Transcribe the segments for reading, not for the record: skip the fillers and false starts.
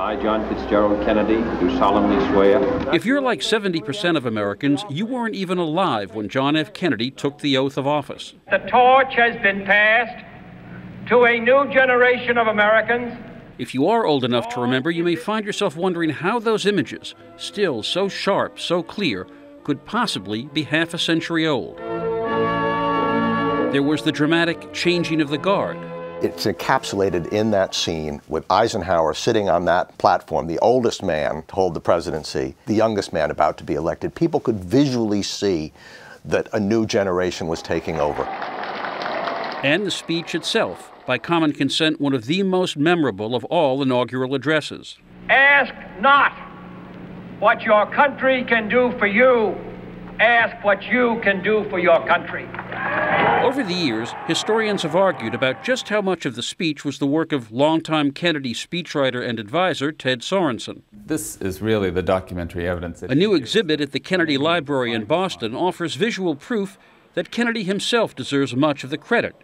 I, John Fitzgerald Kennedy, do solemnly swear. If you're like 70% of Americans, you weren't even alive when John F. Kennedy took the oath of office. The torch has been passed to a new generation of Americans. If you are old enough to remember, you may find yourself wondering how those images, still so sharp, so clear, could possibly be half a century old. There was the dramatic changing of the guard. It's encapsulated in that scene with Eisenhower sitting on that platform, the oldest man to hold the presidency, the youngest man about to be elected. People could visually see that a new generation was taking over. And the speech itself, by common consent, one of the most memorable of all inaugural addresses. Ask not what your country can do for you. Ask what you can do for your country. Over the years, historians have argued about just how much of the speech was the work of longtime Kennedy speechwriter and advisor Ted Sorensen. This is really the documentary evidence. A new exhibit at the Kennedy Library in Boston offers visual proof that Kennedy himself deserves much of the credit.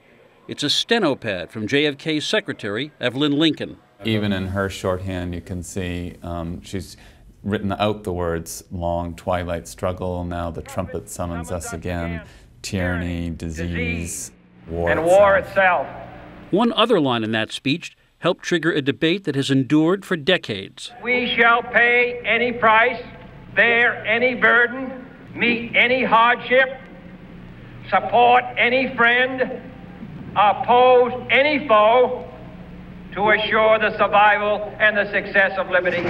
It's a stenopad from JFK's secretary, Evelyn Lincoln. Even in her shorthand, you can see she's written out the words long twilight struggle, now the trumpet summons us again, tyranny, disease, war and war itself. One other line in that speech helped trigger a debate that has endured for decades. We shall pay any price, bear any burden, meet any hardship, support any friend, oppose any foe to assure the survival and the success of liberty.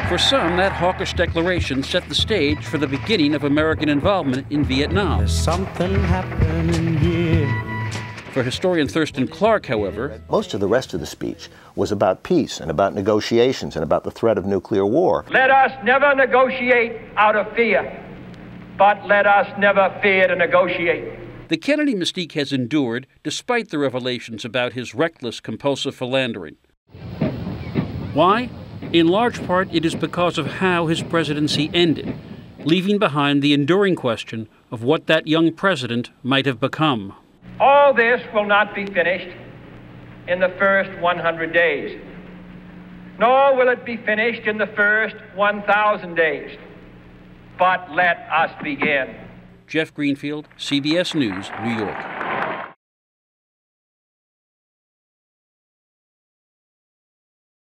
For some, that hawkish declaration set the stage for the beginning of American involvement in Vietnam. There's something happening here. For historian Thurston Clark, however, most of the rest of the speech was about peace and about negotiations and about the threat of nuclear war. Let us never negotiate out of fear, but let us never fear to negotiate. The Kennedy mystique has endured despite the revelations about his reckless, compulsive philandering. Why? In large part, it is because of how his presidency ended, leaving behind the enduring question of what that young president might have become. All this will not be finished in the first 100 days, nor will it be finished in the first 1,000 days. But let us begin. Jeff Greenfield, CBS News, New York.